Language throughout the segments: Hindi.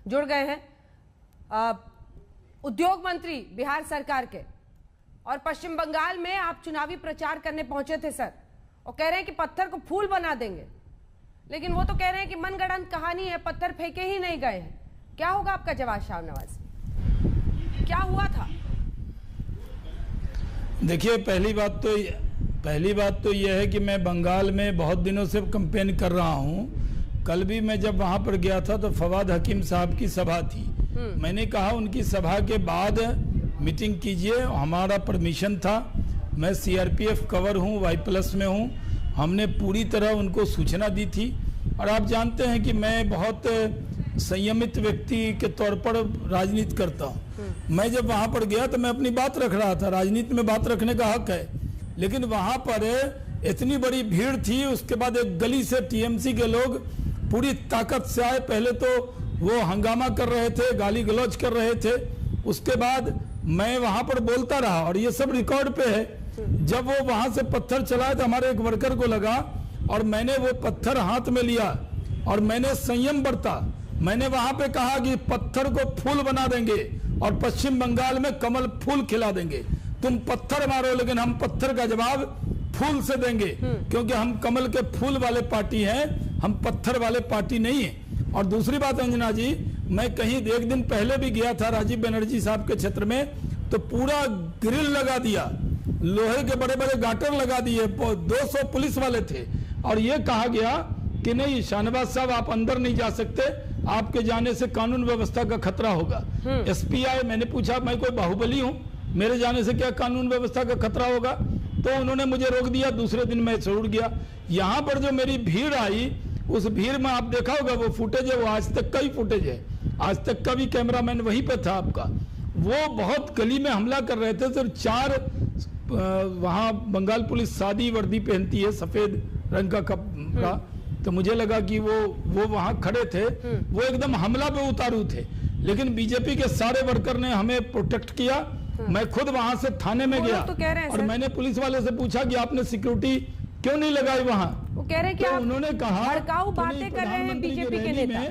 जुड़ गए हैं, उद्योग मंत्री बिहार सरकार के, और पश्चिम बंगाल में आप चुनावी प्रचार करने पहुंचे थे सर, और कह रहे हैं कि पत्थर को फूल बना देंगे, लेकिन वो तो कह रहे हैं कि मनगढ़ंत कहानी है, पत्थर फेंके ही नहीं गए हैं। क्या होगा आपका जवाब शाहनवाज? क्या हुआ था? देखिए, पहली बात तो यह है कि मैं बंगाल में बहुत दिनों से कैंपेन कर रहा हूं। कल भी मैं जब वहां पर गया था तो फवाद हकीम साहब की सभा थी। मैंने कहा उनकी सभा के बाद मीटिंग कीजिए, हमारा परमिशन था। मैं सीआरपीएफ कवर हूं, Y+ में हूं। हमने पूरी तरह उनको सूचना दी थी। और आप जानते हैं कि मैं बहुत संयमित व्यक्ति के तौर पर राजनीति करता हूं। मैं जब वहां पर गया तो मैं अपनी बात रख रहा था, राजनीति में बात रखने का हक है, लेकिन वहां पर इतनी बड़ी भीड़ थी। उसके बाद एक गली से टीएमसी के लोग पूरी ताकत से आए। पहले तो वो हंगामा कर रहे थे, गाली गलौज कर रहे थे। उसके बाद मैं वहां पर बोलता रहा और ये सब रिकॉर्ड पे है। जब वो वहां से पत्थर चलाए तो हमारे एक वर्कर को लगा और मैंने वो पत्थर हाथ में लिया और मैंने संयम बरता। मैंने वहां पे कहा कि पत्थर को फूल बना देंगे और पश्चिम बंगाल में कमल फूल खिला देंगे। तुम पत्थर मारो, लेकिन हम पत्थर का जवाब फूल से देंगे, क्योंकि हम कमल के फूल वाले पार्टी हैं, हम पत्थर वाले पार्टी नहीं है। और दूसरी बात अंजना जी, मैं कहीं एक दिन पहले भी गया था राजीव बनर्जी साहब के क्षेत्र में, तो पूरा ग्रिल लगा दिया, लोहे के बड़े बड़े गाटर लगा दिए, 200 पुलिस वाले थे। और ये कहा गया कि नहीं शाहनवाज साहब आप अंदर नहीं जा सकते, आपके जाने से कानून व्यवस्था का खतरा होगा। SPI, मैंने पूछा मैं कोई बाहुबली हूं, मेरे जाने से क्या कानून व्यवस्था का खतरा होगा? तो उन्होंने मुझे रोक दिया। दूसरे दिन मैं छोड़ गया। यहाँ पर जो मेरी भीड़ आई, उस भीड़ में आप देखा होगा वो फुटेज है, वो आज तक का ही फुटेज है, आज तक का भी कैमरामैन वहीं पे था आपका। वो बहुत गली में हमला कर रहे थे। सिर्फ 4 वहाँ बंगाल पुलिस सादी वर्दी पहनती है, सफेद रंग का कपड़ा, तो मुझे लगा कि वो वहाँ खड़े थे, वो एकदम हमला पे उतारू थे। लेकिन बीजेपी के सारे वर्कर ने हमें प्रोटेक्ट किया। मैं खुद वहां से थाने में गया तो कह रहे हैं और मैंने पुलिस वाले से पूछा कि आपने सिक्योरिटी क्यों नहीं लगाई वहां? वो कह रहे हैं कि तो उन्होंने कहा भड़काऊ बातें कर रहे हैं बीजेपी के नेता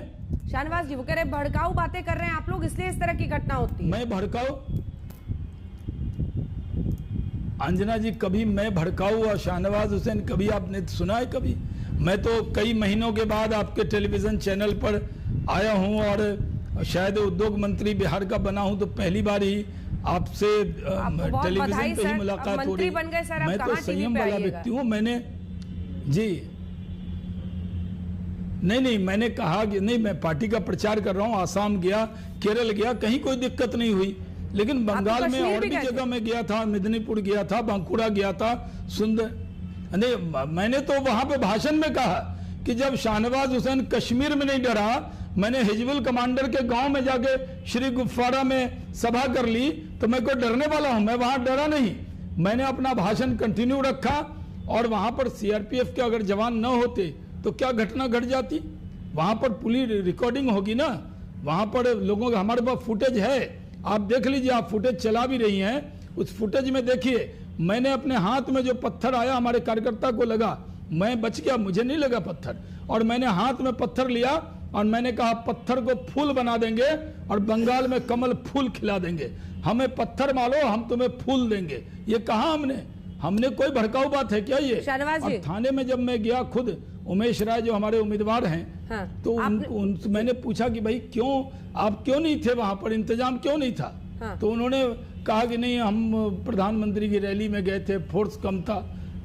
शाहनवाज जी। वो कह रहे हैं भड़काऊ बातें कर रहे हैं आप लोग, इसलिए इस तरह की घटना होती है। मैं भड़काऊ? अंजना जी, कभी मैं भड़काऊ और शाहनवाज हुसैन कभी आपने सुना है? कभी? मैं तो कई महीनों के बाद आपके टेलीविजन चैनल पर आया हूं और शायद उद्योग मंत्री बिहार का बना हूं, तो पहली बार ही आपसे टेलीविजन पे ही मुलाकात हो रही। मैं तो संयम वाला व्यक्ति हूँ। मैंने जी नहीं, मैंने कहा कि नहीं, मैं पार्टी का प्रचार कर रहा हूँ। आसाम गया, केरल गया, कहीं कोई दिक्कत नहीं हुई। लेकिन बंगाल में और भी जगह में गया था, मेदिनीपुर गया था, बांकुड़ा गया था, नहीं, मैंने तो वहां पे भाषण में कहा कि जब शाहनवाज हुसैन कश्मीर में नहीं डरा, मैंने हिजबुल कमांडर के गांव में जाके श्री गुफवाड़ा में सभा कर ली, तो मैं कोई डरने वाला हूं? मैं वहां डरा नहीं। मैंने अपना भाषण कंटिन्यू रखा। और वहां पर सीआरपीएफ के अगर जवान न होते तो क्या घटना घट जाती? वहां पर पुलिस रिकॉर्डिंग होगी ना, वहां पर लोगों का, हमारे पास फुटेज है, आप देख लीजिए। आप फुटेज चला भी रही हैं, उस फुटेज में देखिए, मैंने अपने हाथ में जो पत्थर आया हमारे कार्यकर्ता को लगा, मैं बच गया, मुझे नहीं लगा पत्थर। और मैंने हाथ में पत्थर लिया और मैंने कहा पत्थर को फूल बना देंगे और बंगाल में कमल फूल खिला देंगे। हमें पत्थर मारो, हम तुम्हें फूल देंगे। ये कहा हमने कोई भड़काऊ बात है क्या ये? और थाने में जब मैं गया, खुद उमेश राय जो हमारे उम्मीदवार हैं, हाँ, तो मैंने पूछा कि भाई आप क्यों नहीं थे वहां पर, इंतजाम क्यों नहीं था? हाँ। तो उन्होंने कहा कि नहीं, हम प्रधानमंत्री की रैली में गए थे, फोर्स कम था।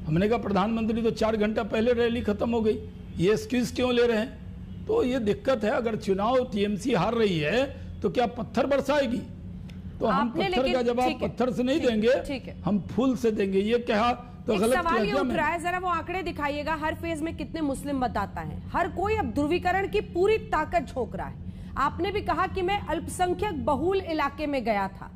हमने कहा प्रधानमंत्री तो 4 घंटा पहले रैली खत्म हो गई, ये एक्सक्यूज क्यों ले रहे हैं? तो ये दिक्कत है। अगर चुनाव टीएमसी हार रही है तो क्या पत्थर बरसाएगी? तो हम पत्थर का जवाब पत्थर से नहीं देंगे, हम फूल से देंगे। ये कहा तो गलत सवाल ये उठ रहा है, जरा वो आंकड़े दिखाइएगा, हर फेज में कितने मुस्लिम मतदाता हैं? हर कोई अब ध्रुवीकरण की पूरी ताकत झोंक रहा है। आपने भी कहा कि मैं अल्पसंख्यक बहुल इलाके में गया था,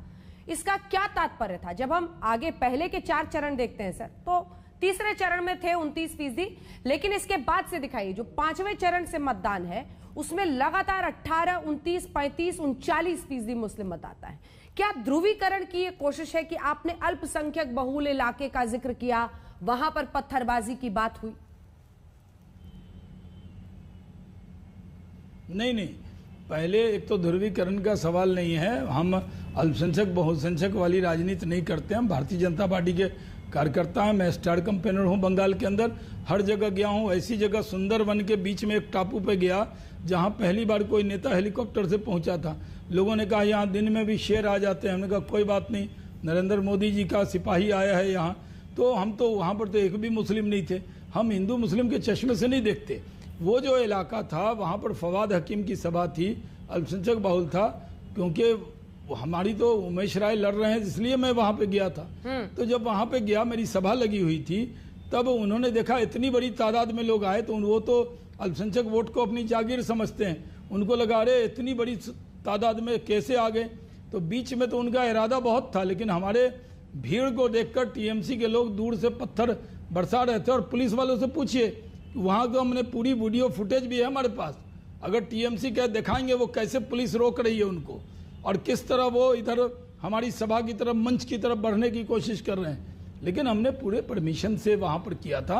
इसका क्या तात्पर्य था? जब हम आगे पहले के 4 चरण देखते हैं सर, तो तीसरे चरण में थे 29%, लेकिन इसके बाद से दिखाइए जो 5वें चरण से मतदान है उसमें लगातार 18, 29, 35, 39% मुस्लिम मतदाता है। क्या ध्रुवीकरण की ये कोशिश है कि आपने अल्पसंख्यक बहुल इलाके का जिक्र किया, वहां पर पत्थरबाजी की बात हुई? नहीं, पहले एक तो ध्रुवीकरण का सवाल नहीं है। हम अल्पसंख्यक बहुसंख्यक वाली राजनीति नहीं करते। हम भारतीय जनता पार्टी के कार्यकर्ता हैं। मैं स्टार कैंपेनर हूं बंगाल के अंदर, हर जगह गया हूं। ऐसी जगह सुंदरवन के बीच में एक टापू पे गया जहां पहली बार कोई नेता हेलीकॉप्टर से पहुंचा था। लोगों ने कहा यहाँ दिन में भी शेर आ जाते हैं। हमने कहा कोई बात नहीं, नरेंद्र मोदी जी का सिपाही आया है यहाँ। तो हम तो वहाँ पर तो एक भी मुस्लिम नहीं थे। हम हिंदू मुस्लिम के चश्मे से नहीं देखते। वो जो इलाका था वहाँ पर फवाद हकीम की सभा थी, अल्पसंख्यक बहुल था, क्योंकि हमारी तो उमेश राय लड़ रहे हैं इसलिए मैं वहाँ पे गया था। तो जब वहाँ पे गया, मेरी सभा लगी हुई थी, तब उन्होंने देखा इतनी बड़ी तादाद में लोग आए। तो वो तो अल्पसंख्यक वोट को अपनी जागीर समझते हैं। उनको लगा अरे इतनी बड़ी तादाद में कैसे आ गए। तो बीच में तो उनका इरादा बहुत था, लेकिन हमारे भीड़ को देखकर टीएमसी के लोग दूर से पत्थर बरसा रहे थे। और पुलिस वालों से पूछिए, वहाँ को हमने पूरी वीडियो फुटेज भी है हमारे पास। अगर टीएमसी के दिखाएंगे वो कैसे पुलिस रोक रही है उनको, और किस तरह वो इधर हमारी सभा की तरफ, मंच की तरफ बढ़ने की कोशिश कर रहे हैं। लेकिन हमने पूरे परमिशन से वहाँ पर किया था।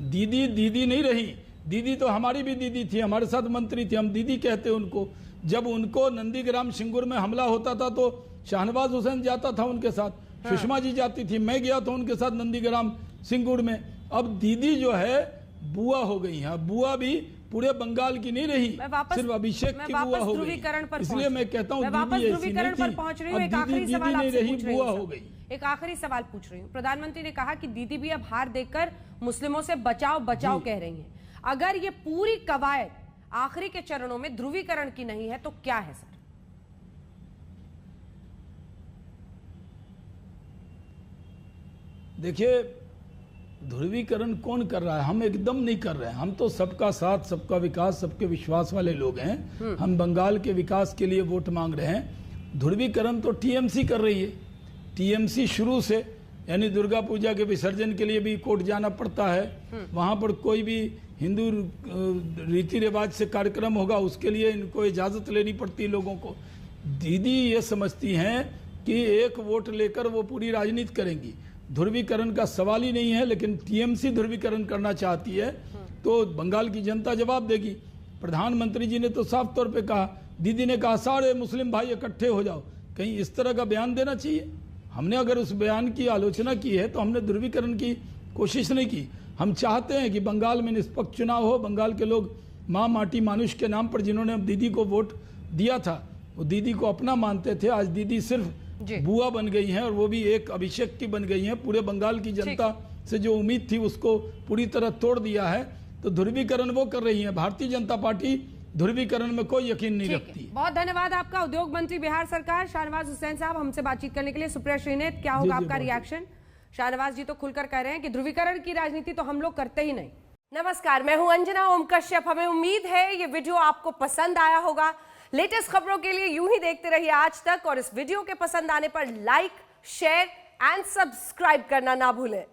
दीदी दीदी नहीं रही, दीदी तो हमारी भी दीदी थी, हमारे साथ मंत्री थी, हम दीदी कहते उनको। जब उनको नंदीग्राम सिंगूर में हमला होता था तो शाहनवाज हुसैन जाता था उनके साथ, सुषमा जी जाती थी, मैं गया था उनके साथ नंदीग्राम सिंगूर में। अब दीदी जो है बुआ हो गई है। बुआ भी पूरे बंगाल की नहीं रही, सिर्फ अभिषेक की बुआ हो गई। इसलिए मैं कहता हूँ दीदी ऐसी नहीं थी। अब दीदी नहीं रही, बुआ हो गई। एक आखिरी सवाल पूछ रही हूँ। प्रधानमंत्री ने कहा कि दीदी भी अब हार देकर मुस्लिमों से बचाओ बचाओ कह रही हैं। अगर ये पूरी कवायद आखिरी के चरणों में ध्रुवीकरण की नहीं है तो क्या है सर? देखिए, ध्रुवीकरण कौन कर रहा है? हम एकदम नहीं कर रहे हैं। हम तो सबका साथ, सबका विकास, सबके विश्वास वाले लोग हैं। हम बंगाल के विकास के लिए वोट मांग रहे हैं। ध्रुवीकरण तो टीएमसी कर रही है। टीएमसी शुरू से, यानी दुर्गा पूजा के विसर्जन के लिए भी कोर्ट जाना पड़ता है। वहां पर कोई भी हिंदू रीति रिवाज से कार्यक्रम होगा उसके लिए इनको इजाजत लेनी पड़ती है लोगों को। दीदी ये समझती हैं कि एक वोट लेकर वो पूरी राजनीति करेंगी। ध्रुवीकरण का सवाल ही नहीं है, लेकिन टीएमसी ध्रुवीकरण करना चाहती है तो बंगाल की जनता जवाब देगी। प्रधानमंत्री जी ने तो साफ तौर पे कहा, दीदी ने कहा सारे मुस्लिम भाई इकट्ठे हो जाओ। कहीं इस तरह का बयान देना चाहिए? हमने अगर उस बयान की आलोचना की है तो हमने ध्रुवीकरण की कोशिश नहीं की। हम चाहते हैं कि बंगाल में निष्पक्ष चुनाव हो। बंगाल के लोग माँ माटी मानुष के नाम पर जिन्होंने दीदी को वोट दिया था, वो दीदी को अपना मानते थे। आज दीदी सिर्फ बुआ बन गई हैं, और वो भी एक अभिषेक की बन गई हैं। पूरे बंगाल की जनता से जो उम्मीद थी उसको पूरी तरह तोड़ दिया है। तो ध्रुवीकरण वो कर रही है। भारतीय जनता पार्टी ध्रुवीकरण में कोई यकीन नहीं रखती। बहुत धन्यवाद आपका। उद्योग मंत्री बिहार सरकार शाहनवाज हुसैन साहब हमसे बातचीत करने के लिए। सुप्रिया श्रीनेत, क्या होगा आपका रिएक्शन? शाहनवाज जी तो खुलकर कह रहे हैं कि ध्रुवीकरण की राजनीति तो हम लोग करते ही नहीं। नमस्कार, मैं हूं अंजना ओम कश्यप। हमें उम्मीद है ये वीडियो आपको पसंद आया होगा। लेटेस्ट खबरों के लिए यूं ही देखते रहिए आज तक, और इस वीडियो के पसंद आने पर लाइक, शेयर एंड सब्सक्राइब करना ना भूलें।